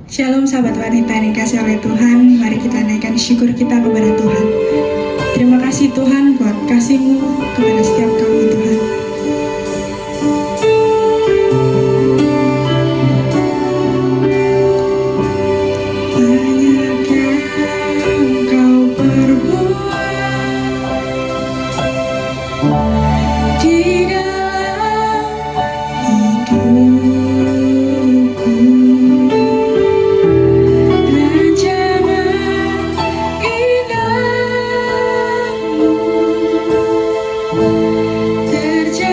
Shalom sahabat wanita yang dikasih oleh Tuhan. Mari kita naikkan syukur kita kepada Tuhan. Terima kasih Tuhan buat kasih-Mu kepada setiap kami Tuhan. Banyak yang Kau perbuat di dalam hidupku. Terjadi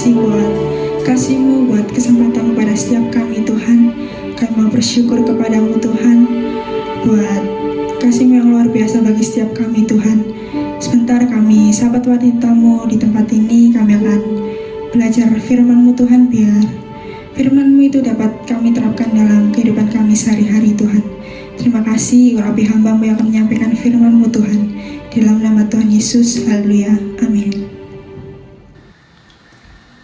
kasih buat kasih-Mu, buat kesempatan pada setiap kami Tuhan. Kami mau bersyukur kepadamu Tuhan, buat kasih-Mu yang luar biasa bagi setiap kami Tuhan. Sebentar kami, sahabat wanitamu di tempat ini, kami akan belajar firman-Mu Tuhan, biar firman-Mu itu dapat kami terapkan dalam kehidupan kami sehari-hari Tuhan. Terima kasih, urapi hamba-Mu yang akan menyampaikan firman-Mu Tuhan. Di dalam nama Tuhan Yesus, haleluya, amin.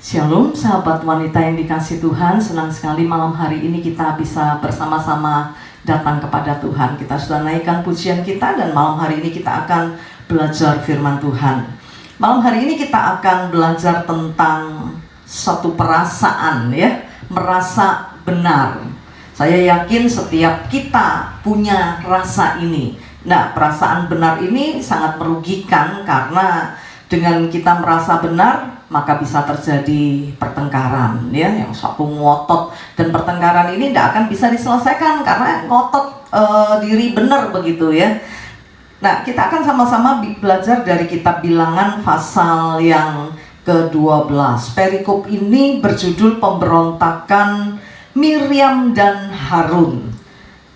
Shalom sahabat wanita yang dikasih Tuhan, senang sekali malam hari ini kita bisa bersama-sama datang kepada Tuhan. Kita sudah naikkan pujian kita dan malam hari ini kita akan belajar firman Tuhan. Malam hari ini kita akan belajar tentang satu perasaan, ya, merasa benar. Saya yakin setiap kita punya rasa ini. Nah, perasaan benar ini sangat merugikan karena dengan kita merasa benar maka bisa terjadi pertengkaran, ya, yang satu ngotot, dan pertengkaran ini tidak akan bisa diselesaikan karena ngotot diri benar begitu, ya. Nah, kita akan sama-sama belajar dari kitab Bilangan pasal yang ke-12. Perikop ini berjudul pemberontakan Miriam dan Harun.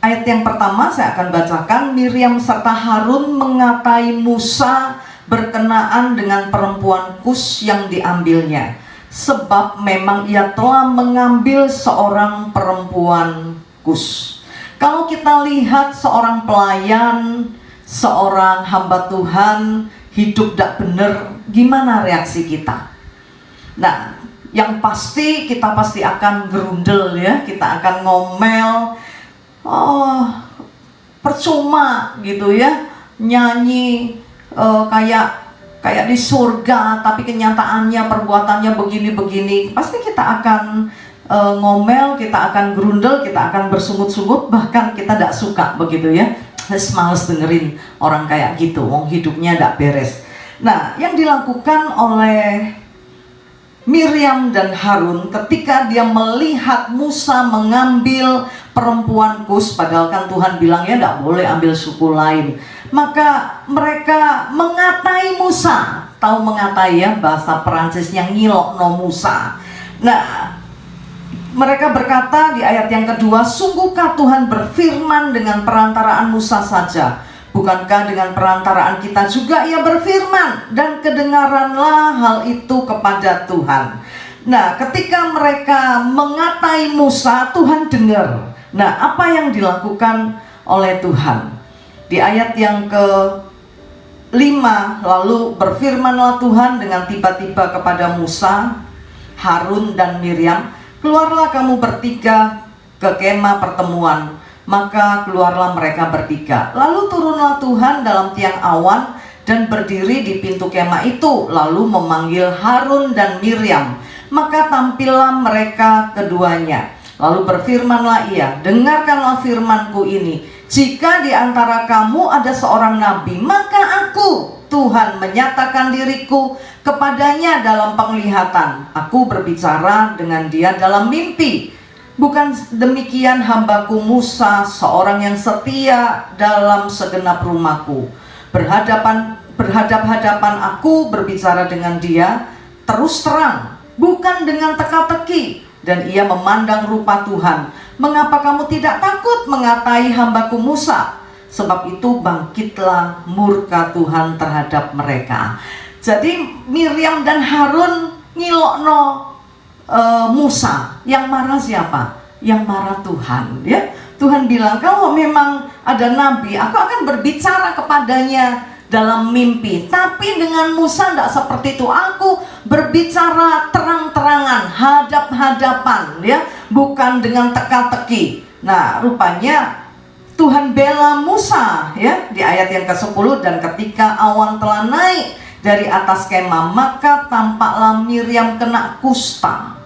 Ayat yang pertama saya akan bacakan. Miriam serta Harun mengatai Musa berkenaan dengan perempuan Kus yang diambilnya, sebab memang ia telah mengambil seorang perempuan Kus. Kalau kita lihat seorang pelayan, seorang hamba Tuhan hidup tidak benar, gimana reaksi kita? Nah, yang pasti kita pasti akan gerundel, ya, kita akan ngomel, oh percuma gitu, ya, nyanyi kayak di surga, tapi kenyataannya perbuatannya begini-begini. Pasti kita akan ngomel, kita akan gerundel, kita akan bersungut-sungut, bahkan kita tidak suka begitu, ya. Males dengerin orang kayak gitu, wong hidupnya tidak beres. Nah, yang dilakukan oleh Miriam dan Harun ketika dia melihat Musa mengambil perempuan Kus, padahal kan Tuhan bilang ya tidak boleh ambil suku lain, maka mereka mengatai Musa. Tahu mengatai, ya, bahasa Perancisnya ngilokno Musa. Nah, mereka berkata di ayat yang kedua, sungguhkah Tuhan berfirman dengan perantaraan Musa saja? Bukankah dengan perantaraan kita juga ia berfirman? Dan kedengaranlah hal itu kepada Tuhan. Nah, ketika mereka mengatai Musa, Tuhan dengar. Nah, apa yang dilakukan oleh Tuhan? Di ayat yang ke-5, lalu berfirmanlah Tuhan dengan tiba-tiba kepada Musa, Harun dan Miriam, keluarlah kamu bertiga ke kemah pertemuan. Maka keluarlah mereka bertiga. Lalu turunlah Tuhan dalam tiang awan dan berdiri di pintu kemah itu, lalu memanggil Harun dan Miriam. Maka tampillah mereka keduanya. Lalu berfirmanlah ia, dengarkanlah firmanku ini. Jika di antara kamu ada seorang nabi, maka aku, Tuhan, menyatakan diriku kepadanya dalam penglihatan. Aku berbicara dengan dia dalam mimpi. Bukan demikian hambaku Musa, seorang yang setia dalam segenap rumahku. Berhadap-hadapan aku berbicara dengan dia terus terang, bukan dengan teka-teki. Dan ia memandang rupa Tuhan. Mengapa kamu tidak takut mengatai hambaku Musa? Sebab itu bangkitlah murka Tuhan terhadap mereka. Jadi Miriam dan Harun ngilokno Musa. Yang marah siapa? Yang marah Tuhan, ya. Tuhan bilang, kalau memang ada nabi, aku akan berbicara kepadanya dalam mimpi. Tapi dengan Musa tidak seperti itu. Aku berbicara terang-terangan, hadap-hadapan, ya, bukan dengan teka-teki. Nah, rupanya Tuhan bela Musa, ya, di ayat yang ke-10. Dan ketika awan telah naik dari atas kemah, maka tampaklah Miriam kena kusta,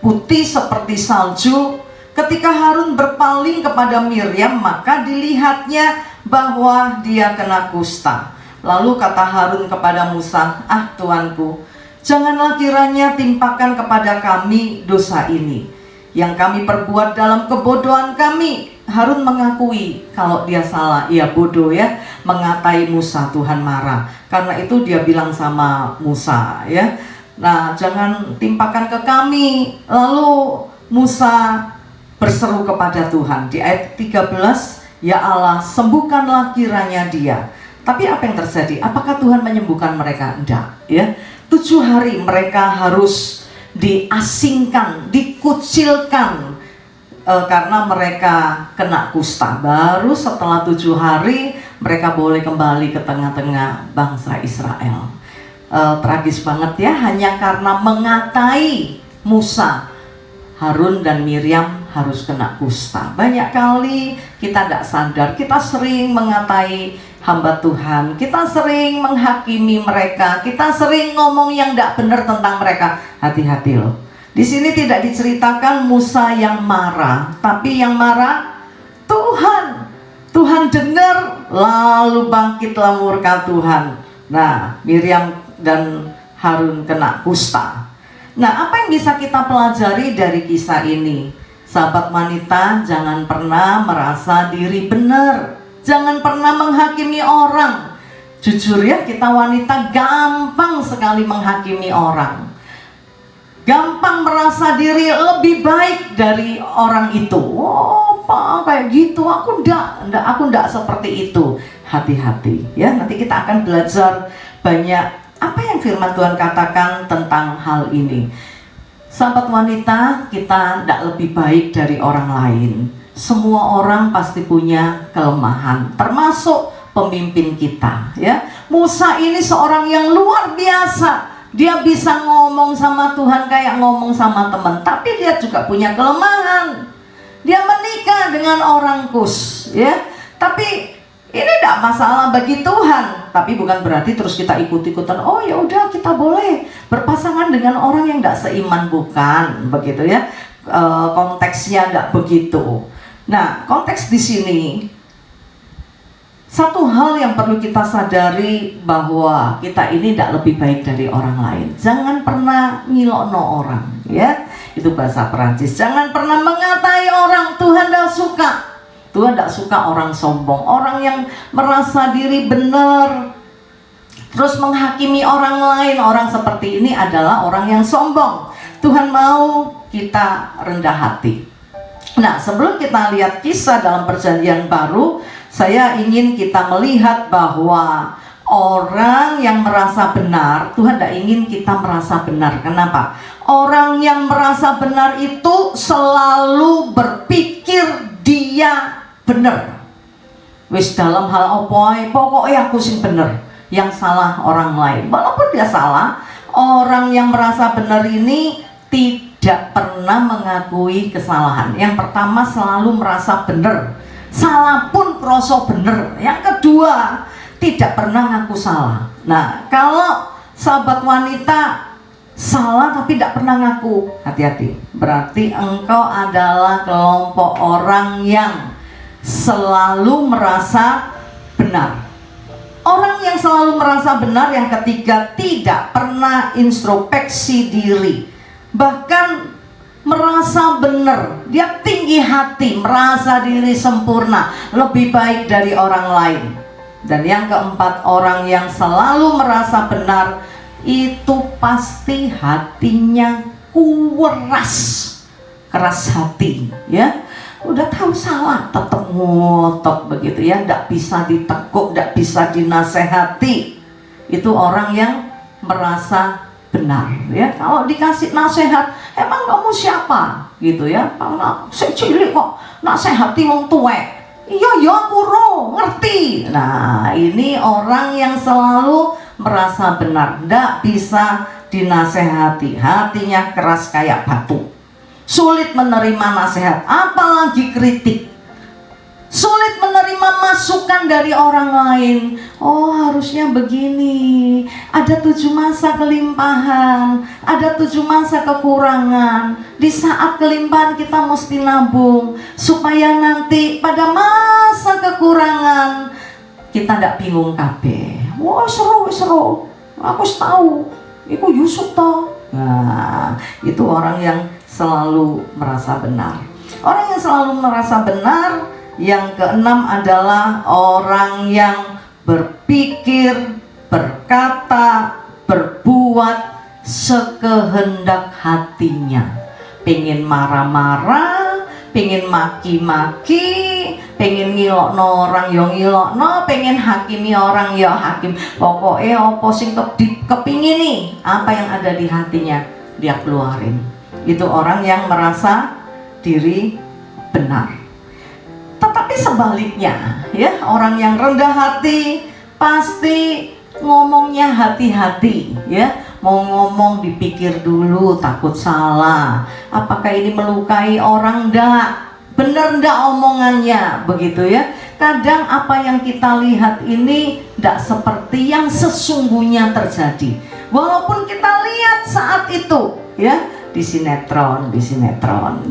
putih seperti salju. Ketika Harun berpaling kepada Miriam, maka dilihatnya bahwa dia kena kusta. Lalu kata Harun kepada Musa, ah Tuanku, janganlah kiranya timpakan kepada kami dosa ini yang kami perbuat dalam kebodohan kami. Harun mengakui kalau dia salah, ia bodoh, ya, mengatai Musa. Tuhan marah. Karena itu dia bilang sama Musa, ya, Nah, jangan timpakan ke kami. Lalu Musa berseru kepada Tuhan di ayat 13, ya Allah, sembuhkanlah kiranya dia. Tapi apa yang terjadi? Apakah Tuhan menyembuhkan mereka? Enggak, ya. 7 hari mereka harus diasingkan, dikucilkan karena mereka kena kusta. Baru setelah 7 hari mereka boleh kembali ke tengah-tengah bangsa Israel. Tragis banget ya, hanya karena mengatai Musa, Harun dan Miriam harus kena kusta. Banyak kali kita tidak sadar, kita sering mengatai hamba Tuhan, kita sering menghakimi mereka, kita sering ngomong yang tidak benar tentang mereka. Hati-hati loh. Di sini tidak diceritakan Musa yang marah, tapi yang marah Tuhan. Tuhan dengar, lalu bangkitlah murka Tuhan. Nah, Miriam dan Harun kena kusta. Nah, apa yang bisa kita pelajari dari kisah ini? Sahabat wanita, jangan pernah merasa diri benar. Jangan pernah menghakimi orang. Jujur ya, kita wanita gampang sekali menghakimi orang. Gampang merasa diri lebih baik dari orang itu. Oh, Pak, kayak gitu. Aku enggak seperti itu. Hati-hati ya. Nanti kita akan belajar banyak apa yang firman Tuhan katakan tentang hal ini. Sahabat wanita, kita tidak lebih baik dari orang lain. Semua orang pasti punya kelemahan, termasuk pemimpin kita ya. Musa ini seorang yang luar biasa. Dia bisa ngomong sama Tuhan kayak ngomong sama teman, tapi dia juga punya kelemahan. Dia menikah dengan orang Kus ya. Tapi ini tidak masalah bagi Tuhan, tapi bukan berarti terus kita ikut-ikutan. Oh ya udah, kita boleh berpasangan dengan orang yang tidak seiman, bukan begitu ya. Konteksnya tidak begitu. Nah, konteks di sini satu hal yang perlu kita sadari, bahwa kita ini tidak lebih baik dari orang lain. Jangan pernah ngilokno orang ya. Itu bahasa Perancis. Jangan pernah mengatai orang. Tuhan tidak suka. Tuhan tidak suka orang sombong, orang yang merasa diri benar, terus menghakimi orang lain. Orang seperti ini adalah orang yang sombong. Tuhan mau kita rendah hati. Nah, sebelum kita lihat kisah dalam Perjanjian Baru, saya ingin kita melihat bahwa orang yang merasa benar, Tuhan tidak ingin kita merasa benar. Kenapa? Orang yang merasa benar itu selalu berpikir dia bener. Wis dalam hal apa pokoknya aku sing bener, yang salah orang lain. Walaupun dia salah, orang yang merasa benar ini tidak pernah mengakui kesalahan. Yang pertama, selalu merasa benar, salah pun kroso bener. Yang kedua, tidak pernah ngaku salah. Nah, kalau sahabat wanita salah tapi tidak pernah ngaku, hati-hati. Berarti engkau adalah kelompok orang yang selalu merasa benar. Orang yang selalu merasa benar, yang ketiga, tidak pernah introspeksi diri, bahkan merasa benar. Dia tinggi hati, merasa diri sempurna, lebih baik dari orang lain. Dan yang keempat, orang yang selalu merasa benar itu pasti hatinya keras hati ya. Udah tahu salah tetap ngotot begitu ya, tidak bisa ditekuk, tidak bisa dinasehati. Itu orang yang merasa benar ya. Kalau dikasih nasihat, emang kamu siapa gitu ya? Saya cilik kok nasehati wong tuwek. Iya aku ngerti. Nah, ini orang yang selalu merasa benar, tidak bisa dinasehati, hatinya keras kayak batu. Sulit menerima nasihat, apalagi kritik. Sulit menerima masukan dari orang lain. Oh, harusnya begini. Ada 7 masa kelimpahan, ada 7 masa kekurangan. Di saat kelimpahan kita mesti nabung, supaya nanti pada masa kekurangan kita tidak bingung kabeh. Wah, seru. Aku tahu. Iku Yusuf toh. Nah, itu orang yang selalu merasa benar. Orang yang selalu merasa benar. Yang keenam adalah orang yang berpikir, berkata, berbuat sekehendak hatinya. Pengen marah-marah, pengen maki-maki, pengen ngilokno orang ya ngilokno, pengen hakimi orang ya hakim. Pokoknya apa sing kepingin nih, apa yang ada di hatinya dia keluarin. Itu orang yang merasa diri benar. Tetapi sebaliknya, ya, orang yang rendah hati pasti ngomongnya hati-hati, ya. Mau ngomong dipikir dulu, takut salah. Apakah ini melukai orang? Enggak. Benar enggak omongannya, begitu ya. Kadang apa yang kita lihat ini enggak seperti yang sesungguhnya terjadi. Walaupun kita lihat saat itu, ya, di sinetron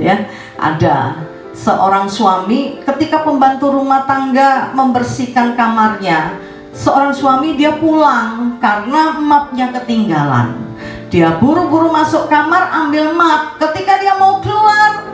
ya, ada seorang suami ketika pembantu rumah tangga membersihkan kamarnya. Seorang suami dia pulang karena mapnya ketinggalan. Dia buru-buru masuk kamar ambil map. Ketika dia mau keluar,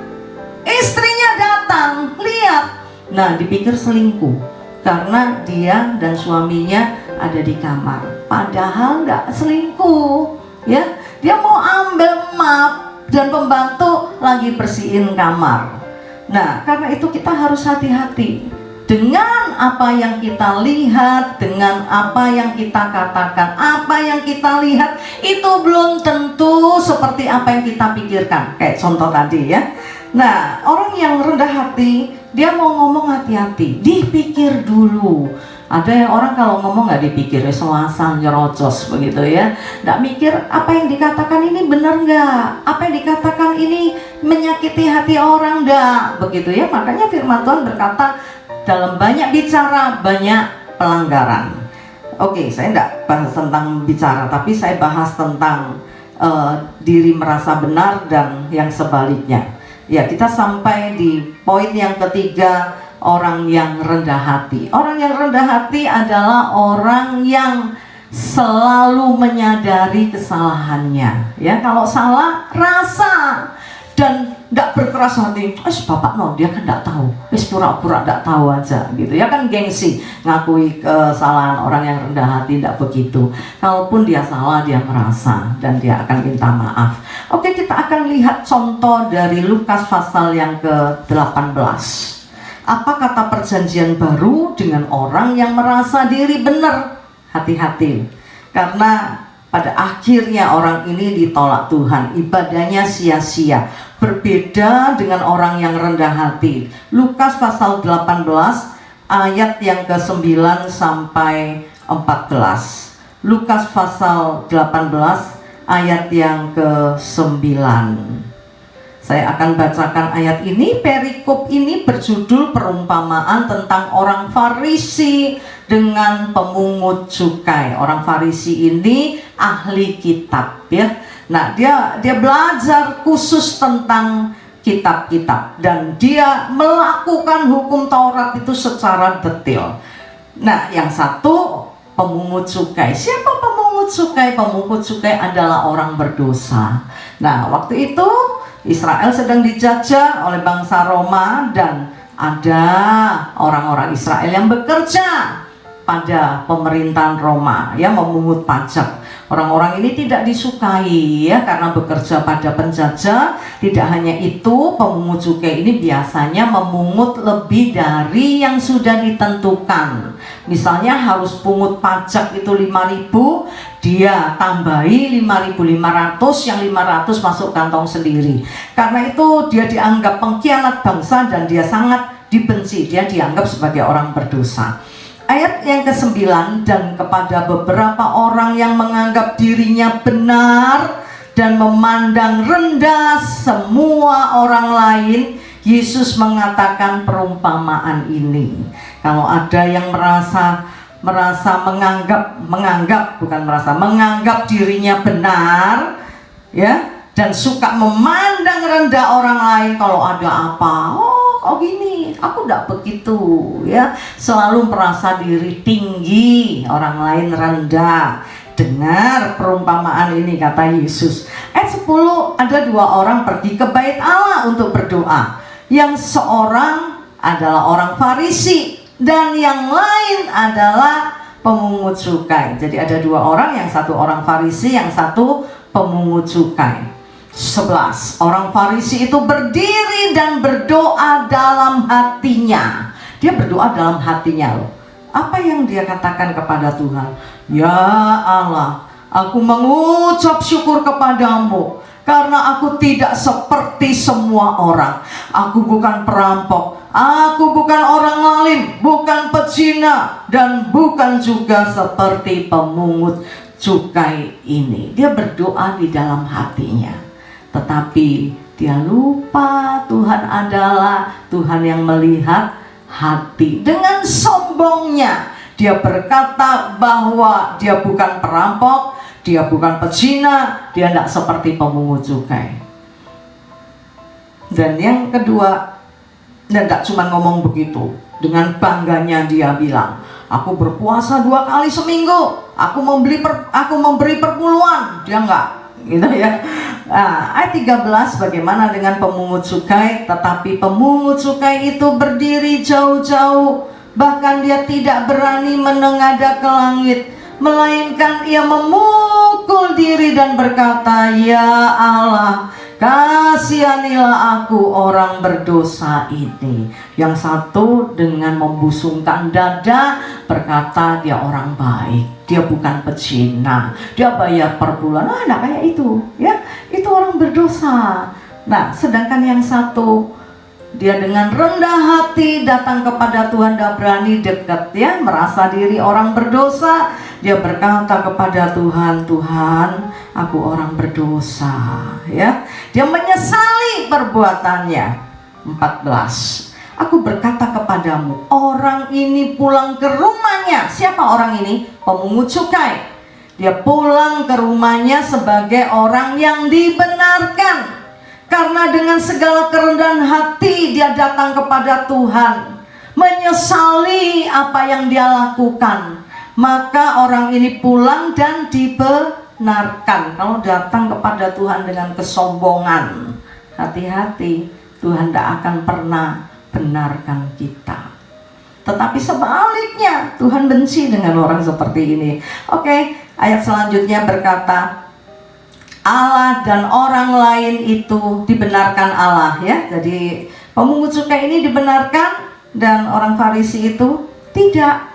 istrinya datang, lihat. Nah, dipikir selingkuh karena dia dan suaminya ada di kamar. Padahal nggak selingkuh, ya. Dia mau ambil map dan pembantu lagi bersihin kamar. Nah, karena itu kita harus hati-hati dengan apa yang kita lihat, dengan apa yang kita katakan. Apa yang kita lihat itu belum tentu seperti apa yang kita pikirkan. Kayak contoh tadi, ya. Nah, orang yang rendah hati, dia mau ngomong hati-hati, dipikir dulu. Ada yang orang kalau ngomong nggak dipikir, selasan nyerocos begitu ya, nggak mikir apa yang dikatakan ini benar nggak, apa yang dikatakan ini menyakiti hati orang nggak, begitu ya. Makanya firman Tuhan berkata, dalam banyak bicara banyak pelanggaran. Oke, saya nggak bahas tentang bicara, tapi saya bahas tentang diri merasa benar dan yang sebaliknya. Ya, kita sampai di poin yang ketiga, orang yang rendah hati. Orang yang rendah hati adalah orang yang selalu menyadari kesalahannya. Ya, kalau salah rasa dan tidak berkeras hati. Bapak no, dia kan tidak tahu. Pura-pura tidak tahu aja, gitu ya, kan gengsi ngakui kesalahan. Orang yang rendah hati tidak begitu. Kalaupun dia salah, dia merasa dan dia akan minta maaf. Oke, kita akan lihat contoh dari Lukas pasal yang ke-18. Apa kata perjanjian baru dengan orang yang merasa diri benar? Hati-hati, karena pada akhirnya orang ini ditolak Tuhan, ibadahnya sia-sia. Berbeda dengan orang yang rendah hati. Lukas pasal 18 ayat yang ke-9 sampai 14. Lukas pasal 18 ayat yang ke-9. Saya akan bacakan ayat ini. Perikop ini berjudul perumpamaan tentang orang Farisi dengan pemungut cukai. Orang Farisi ini ahli kitab, ya. Nah, dia belajar khusus tentang kitab-kitab dan dia melakukan hukum Taurat itu secara detail. Nah, yang satu pemungut cukai. Siapa pemungut cukai? Pemungut cukai adalah orang berdosa. Nah, waktu itu Israel sedang dijajah oleh bangsa Roma dan ada orang-orang Israel yang bekerja pada pemerintahan Roma, ya, memungut pajak. Orang-orang ini tidak disukai, ya, karena bekerja pada penjajah. Tidak hanya itu, pemungut cukai ini biasanya memungut lebih dari yang sudah ditentukan. Misalnya harus pungut pajak itu 5.000, dia tambahi 5.500, yang 500 masuk kantong sendiri. Karena itu dia dianggap pengkhianat bangsa dan dia sangat dibenci. Dia dianggap sebagai orang berdosa. Ayat yang ke-9, dan kepada beberapa orang yang menganggap dirinya benar dan memandang rendah semua orang lain, Yesus mengatakan perumpamaan ini. Kalau ada yang menganggap dirinya benar, ya, dan suka memandang rendah orang lain. Kalau ada apa, kok gini, aku tidak begitu, ya, selalu merasa diri tinggi, orang lain rendah. Dengar perumpamaan ini, kata Yesus. Ayat 10, ada 2 orang pergi ke bait Allah untuk berdoa. Yang seorang adalah orang Farisi dan yang lain adalah pemungut cukai. Jadi ada 2 orang, yang satu orang Farisi, yang satu pemungut cukai. 11. Orang Farisi itu berdiri dan berdoa dalam hatinya. Dia berdoa dalam hatinya loh. Apa yang dia katakan kepada Tuhan? Ya Allah, aku mengucap syukur kepadamu karena aku tidak seperti semua orang. Aku bukan perampok, aku bukan orang lalim, bukan pezina, dan bukan juga seperti pemungut cukai ini. Dia berdoa di dalam hatinya, tetapi dia lupa Tuhan adalah Tuhan yang melihat hati. Dengan sombongnya dia berkata bahwa dia bukan perampok, dia bukan pezina, dia tidak seperti pemungut cukai. Dan yang kedua, dan tidak cuma ngomong begitu, dengan bangganya dia bilang, aku berpuasa 2 kali seminggu, aku memberi perpuluhan. Dia enggak, gitu ya. Nah, ayat 13, bagaimana dengan pemungut cukai? Tetapi pemungut cukai itu berdiri jauh-jauh, bahkan dia tidak berani menengadah ke langit, melainkan ia memukul diri dan berkata, ya Allah, kasihanilah aku orang berdosa ini. Yang satu dengan membusungkan dada berkata dia orang baik, dia bukan pezina, dia bayar per bulan. Nah, kayak itu ya, itu orang berdosa. Nah, sedangkan yang satu dia dengan rendah hati datang kepada Tuhan, dan berani dekat ya, merasa diri orang berdosa. Dia berkata kepada Tuhan, Tuhan, aku orang berdosa ya. Dia menyesali perbuatannya. 14. Aku berkata kepadamu, orang ini pulang ke rumahnya. Siapa orang ini? Pemungut cukai. Dia pulang ke rumahnya sebagai orang yang dibenarkan, karena dengan segala kerendahan hati dia datang kepada Tuhan, menyesali apa yang dia lakukan. Maka orang ini pulang dan dibenarkan. Kalau datang kepada Tuhan dengan kesombongan, hati-hati, Tuhan tidak akan pernah benarkan kita. Tetapi sebaliknya, Tuhan benci dengan orang seperti ini. Oke, ayat selanjutnya berkata, Allah dan orang lain itu dibenarkan Allah ya. Jadi pemungut cukai ini dibenarkan dan orang Farisi itu tidak.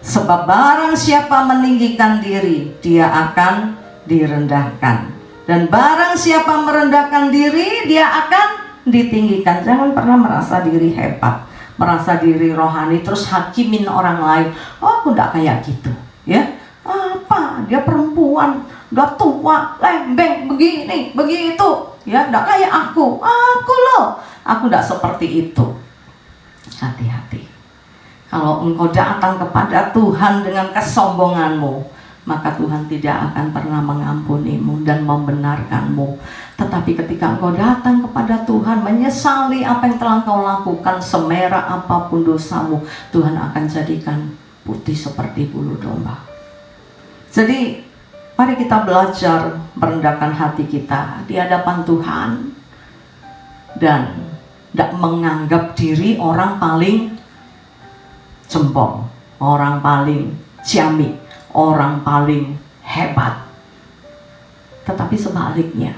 Sebab barang siapa meninggikan diri, dia akan direndahkan. Dan barang siapa merendahkan diri, dia akan ditinggikan. Jangan pernah merasa diri hebat, merasa diri rohani, terus hakimin orang lain. Oh, aku tidak kayak gitu ya. Apa? Dia perempuan, udah tua, lembeng, begini, begitu ya, tidak kayak aku loh, aku tidak seperti itu. Hati-hati. Kalau engkau datang kepada Tuhan dengan kesombonganmu, maka Tuhan tidak akan pernah mengampunimu dan membenarkanmu. Tetapi ketika engkau datang kepada Tuhan, menyesali apa yang telah engkau lakukan, semerah apapun dosamu, Tuhan akan jadikan putih seperti bulu domba. Jadi mari kita belajar merendahkan hati kita di hadapan Tuhan, dan tidak menganggap diri orang paling jempol, orang paling ciamik, orang paling hebat. Tetapi sebaliknya,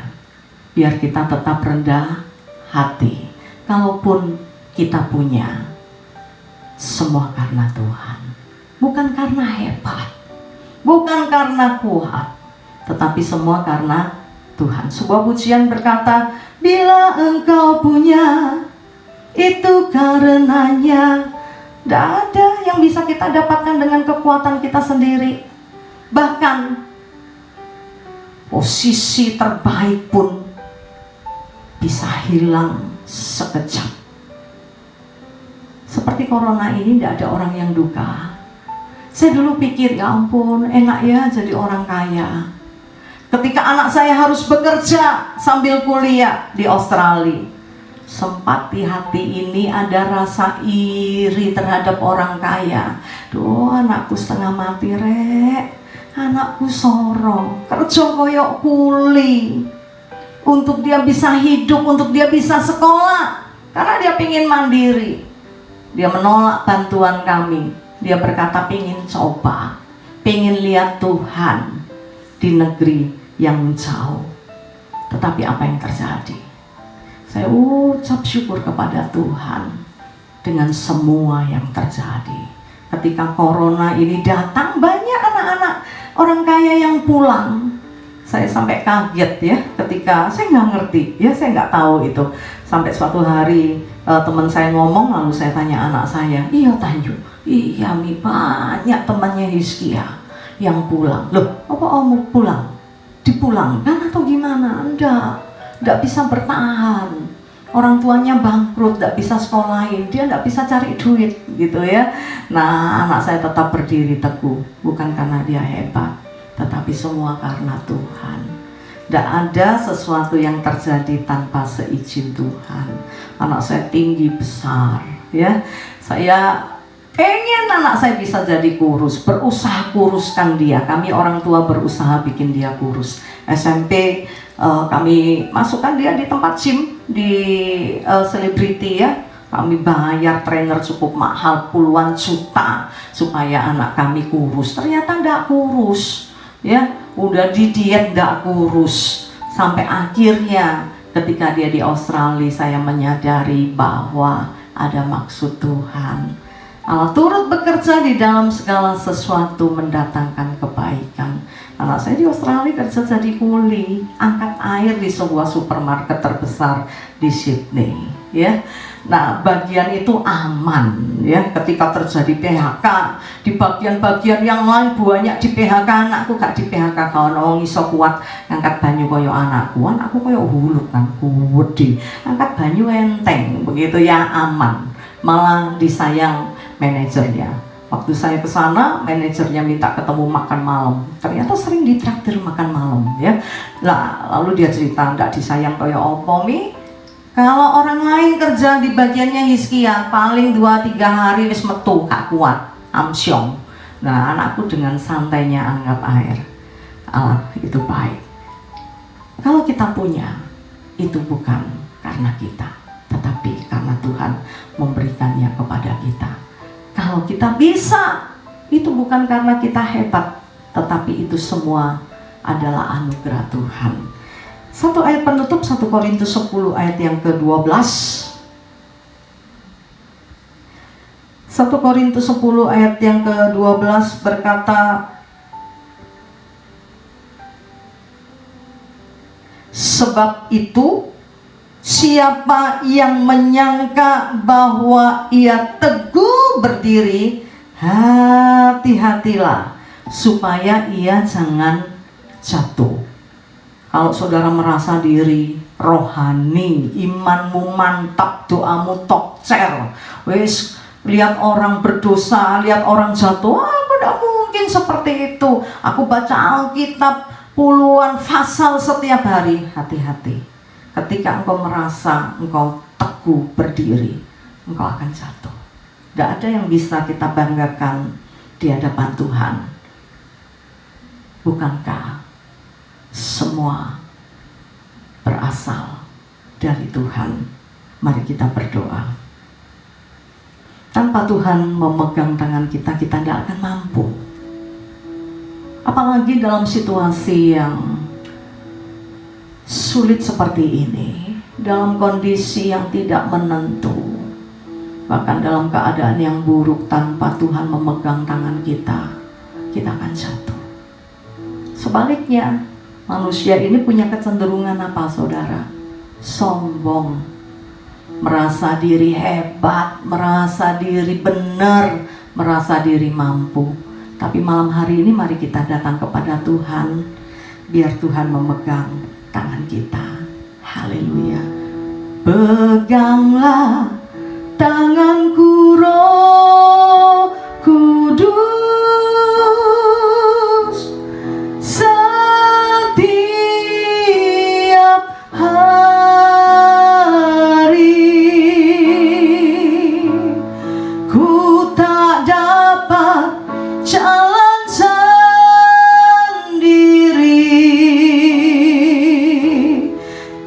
biar kita tetap rendah hati. Kalaupun kita punya, semua karena Tuhan, bukan karena hebat, bukan karena kuat, tetapi semua karena Tuhan. Sebuah pujian berkata, bila engkau punya, itu karenanya. Tidak ada yang bisa kita dapatkan dengan kekuatan kita sendiri. Bahkan posisi terbaik pun bisa hilang sekejap. Seperti corona ini tidak ada orang yang duka. Saya dulu pikir, ya ampun, enak ya jadi orang kaya. Ketika anak saya harus bekerja sambil kuliah di Australia, sempat di hati ini ada rasa iri terhadap orang kaya. Duh, anakku setengah mati rek, anakku sorong, kerja koyok kuli, untuk dia bisa hidup, untuk dia bisa sekolah, karena dia pingin mandiri. Dia menolak bantuan kami. Dia berkata pingin coba, pingin lihat Tuhan di negeri yang jauh. Tetapi apa yang terjadi? Saya ucap syukur kepada Tuhan dengan semua yang terjadi. Ketika corona ini datang, banyak anak-anak orang kaya yang pulang. Saya sampai kaget ya, ketika saya nggak ngerti ya, saya nggak tahu itu. Sampai suatu hari teman saya ngomong, lalu saya tanya anak saya, iya Tanju, iya Mi, banyak temannya Hizkia yang pulang. Loh, apa kamu pulang? Dipulangkan atau gimana? Enggak bisa bertahan. Orang tuanya bangkrut, enggak bisa sekolahin, dia enggak bisa cari duit gitu ya. Nah, anak saya tetap berdiri teguh, bukan karena dia hebat, tetapi semua karena Tuhan. Tidak ada sesuatu yang terjadi tanpa seizin Tuhan. Anak saya tinggi besar, ya. Saya pengen anak saya bisa jadi kurus, berusaha kuruskan dia. Kami orang tua berusaha bikin dia kurus. SMP kami masukkan dia di tempat gym, di selebriti ya. Kami bayar trainer cukup mahal, puluhan juta supaya anak kami kurus. Ternyata enggak kurus, ya. Udah di diet enggak kurus. Sampai akhirnya ketika dia di Australia, saya menyadari bahwa ada maksud Tuhan. Allah turut bekerja di dalam segala sesuatu mendatangkan kebaikan. Anak saya di Australia kerja jadi kuli, angkat air di sebuah supermarket terbesar di Sydney, ya. Nah, bagian itu aman, ya. Ketika terjadi PHK, di bagian-bagian yang lain banyak di PHK, anakku gak di PHK. Kalau nong iso kuat angkat banyu koyo anakku koyo hulut kan, kuwedi. Angkat banyu enteng, begitu ya, aman. Malah disayang manajernya. Waktu saya ke sana, manajernya minta ketemu makan malam. Ternyata sering ditraktir makan malam, ya. Nah, lalu dia cerita, enggak disayang kayak opo Mi. Kalau orang lain kerja di bagiannya Hizkia, paling 2-3 hari wis metu, gak kuat, amsyong. Nah, anakku dengan santainya angkat air. Allah itu baik. Kalau kita punya, itu bukan karena kita, tetapi karena Tuhan memberikannya kepada kita. Kalau kita bisa, itu bukan karena kita hebat, tetapi itu semua adalah anugerah Tuhan. Satu ayat penutup, 1 Korintus 10 ayat yang ke-12. 1 Korintus 10 ayat yang ke-12 berkata, sebab itu siapa yang menyangka bahwa ia teguh berdiri, hati-hatilah supaya ia jangan jatuh. Kalau saudara merasa diri rohani, imanmu mantap, doamu tokcer, wis lihat orang berdosa, lihat orang jatuh, aku tidak mungkin seperti itu. Aku baca Alkitab puluhan pasal setiap hari. Hati-hati. Ketika engkau merasa engkau teguh berdiri, engkau akan jatuh. Tidak ada yang bisa kita banggakan di hadapan Tuhan. Bukankah semua berasal dari Tuhan? Mari kita berdoa. Tanpa Tuhan memegang tangan kita, kita tidak akan mampu. Apalagi dalam situasi yang sulit seperti ini, dalam kondisi yang tidak menentu, bahkan dalam keadaan yang buruk, tanpa Tuhan memegang tangan kita, kita akan jatuh. Sebaliknya, manusia ini punya kecenderungan apa, saudara? Sombong, merasa diri hebat, merasa diri benar, merasa diri mampu. Tapi malam hari ini mari kita datang kepada Tuhan, biar Tuhan memegang tangan kita. Haleluya. Peganglah tanganku, Roh Kudus, setiap hari. Ku tak dapat jalan sendiri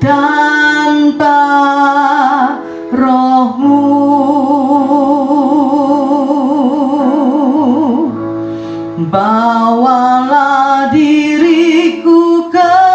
tanpa Roh-Mu. Bawalah diriku ke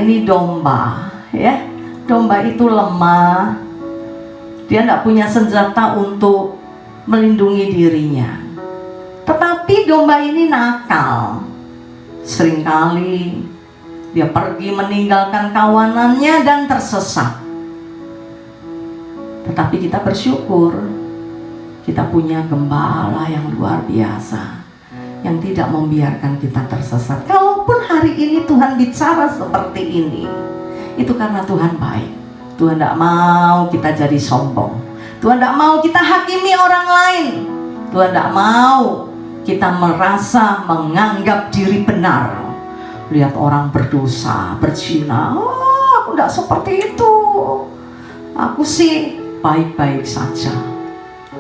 ini domba, ya. Domba itu lemah, dia tidak punya senjata untuk melindungi dirinya. Tetapi domba ini nakal. Seringkali dia pergi meninggalkan kawanannya dan tersesat. Tetapi kita bersyukur, kita punya gembala yang luar biasa, yang tidak membiarkan kita tersesat. Kalaupun hari ini Tuhan bicara seperti ini, itu karena Tuhan baik. Tuhan tidak mau kita jadi sombong. Tuhan tidak mau kita hakimi orang lain. Tuhan tidak mau kita merasa menganggap diri benar. Lihat orang berdosa, berzina, oh aku tidak seperti itu. Aku sih baik-baik saja.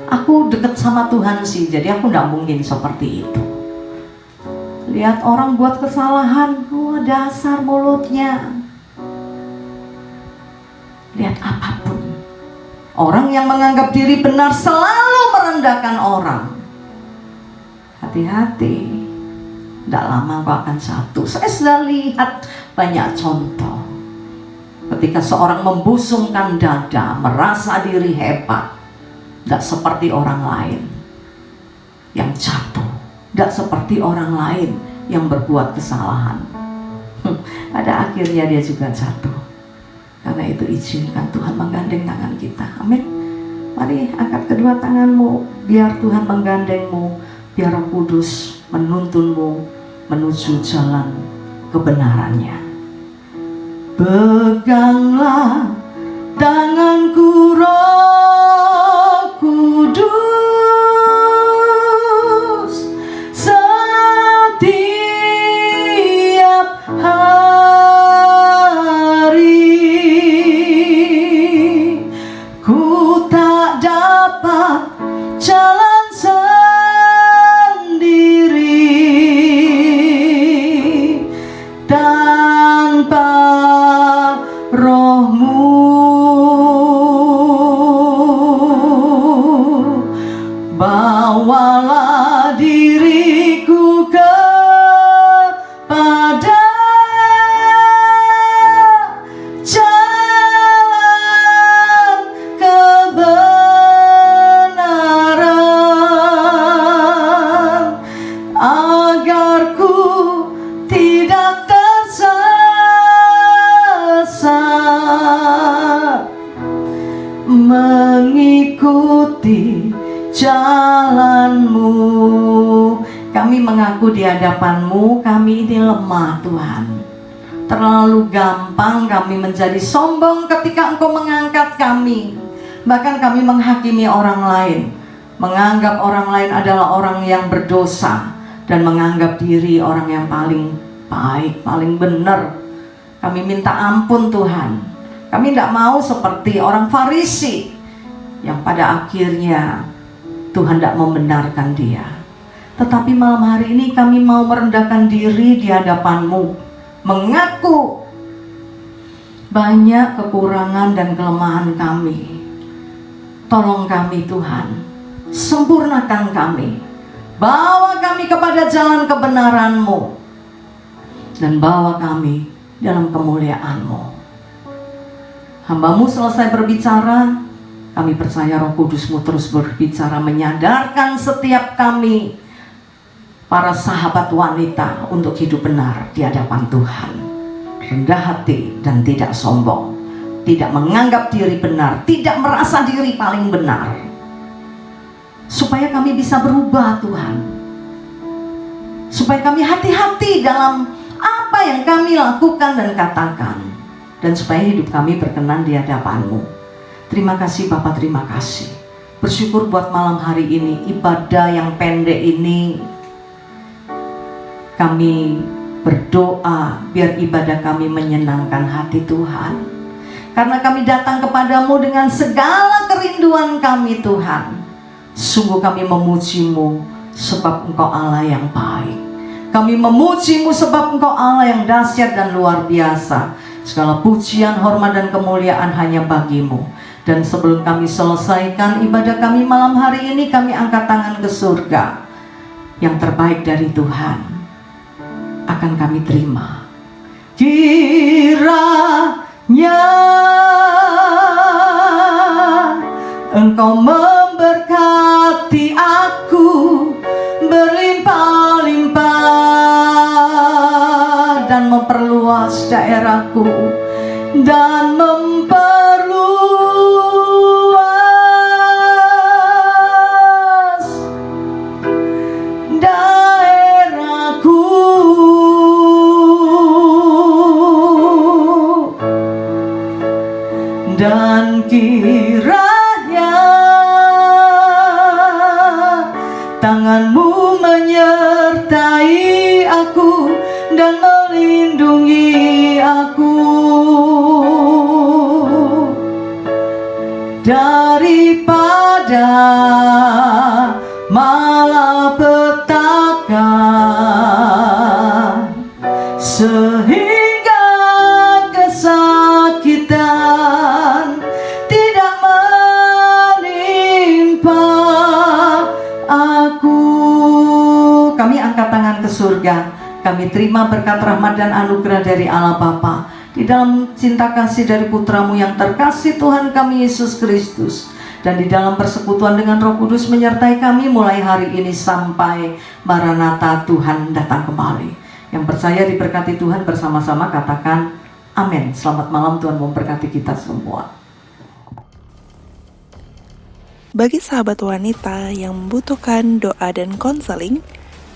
Aku dekat sama Tuhan sih, jadi aku tidak mungkin seperti itu. Lihat orang buat kesalahan, wah dasar mulutnya. Lihat apapun. Orang yang menganggap diri benar selalu merendahkan orang. Hati-hati, tidak lama kau akan jatuh. Saya sudah lihat banyak contoh. Ketika seorang membusungkan dada, merasa diri hebat, tidak seperti orang lain yang jatuh, tidak seperti orang lain yang berbuat kesalahan. Pada akhirnya dia juga jatuh. Karena itu izinkan Tuhan menggandeng tangan kita. Amin. Mari angkat kedua tanganmu, biar Tuhan menggandengmu, biar Roh Kudus menuntunmu menuju jalan kebenarannya. Peganglah tanganku Roh Kudus setiap hari. Ku tak dapat jalan sendiri tanpa Roh-Mu. Bawalah diriku kepada jalan kebenaran, agar ku tidak tersesat, mengikuti jalan-Mu. Kami mengaku di hadapan-Mu, kami ini lemah Tuhan. Terlalu gampang kami menjadi sombong ketika Engkau mengangkat kami. Bahkan kami menghakimi orang lain, menganggap orang lain adalah orang yang berdosa, dan menganggap diri orang yang paling baik, paling benar. Kami minta ampun Tuhan. Kami tidak mau seperti orang Farisi yang pada akhirnya Tuhan tidak membenarkan dia. Tetapi malam hari ini kami mau merendahkan diri di hadapan-Mu, mengaku banyak kekurangan dan kelemahan kami. Tolong kami Tuhan, sempurnakan kami, bawa kami kepada jalan kebenaran-Mu, dan bawa kami dalam kemuliaan-Mu. Hamba-Mu selesai berbicara, kami percaya Roh Kudus-Mu terus berbicara, menyadarkan setiap kami, para sahabat wanita, untuk hidup benar di hadapan Tuhan. Rendah hati dan tidak sombong, tidak menganggap diri benar, tidak merasa diri paling benar. Supaya kami bisa berubah Tuhan. Supaya kami hati-hati dalam apa yang kami lakukan dan katakan. Dan supaya hidup kami berkenan di hadapan-Mu. Terima kasih Bapak, terima kasih. Bersyukur buat malam hari ini, ibadah yang pendek ini. Kami berdoa biar ibadah kami menyenangkan hati Tuhan. Karena kami datang kepadamu dengan segala kerinduan kami Tuhan. Sungguh kami memuji-Mu sebab Engkau Allah yang baik. Kami memuji-Mu sebab Engkau Allah yang dahsyat dan luar biasa. Segala pujian, hormat dan kemuliaan hanya bagi-Mu. Dan sebelum kami selesaikan ibadah kami malam hari ini, kami angkat tangan ke surga. Yang terbaik dari Tuhan akan kami terima. kiranya Engkau memberkati aku berlimpah-limpah dan memperluas daerahku dan memperluas daerahku dan kiranya tangan-Mu menyertai aku dan melindungi aku daripada malapetaka, sehingga kesakitan tidak menimpa aku. Kami angkat tangan ke surga. Kami terima berkat rahmat dan anugerah dari Allah Bapa di dalam cinta kasih dari Putra-Mu yang terkasih Tuhan kami Yesus Kristus, dan di dalam persekutuan dengan Roh Kudus menyertai kami mulai hari ini sampai Maranatha, Tuhan datang kembali. Yang percaya diberkati Tuhan bersama-sama katakan amin. Selamat malam, Tuhan memberkati kita semua. Bagi sahabat wanita yang membutuhkan doa dan konseling,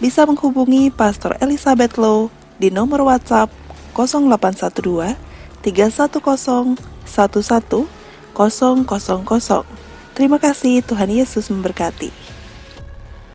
bisa menghubungi Pastor Elizabeth Low di nomor WhatsApp 0812 310 11 000. Terima kasih, Tuhan Yesus memberkati.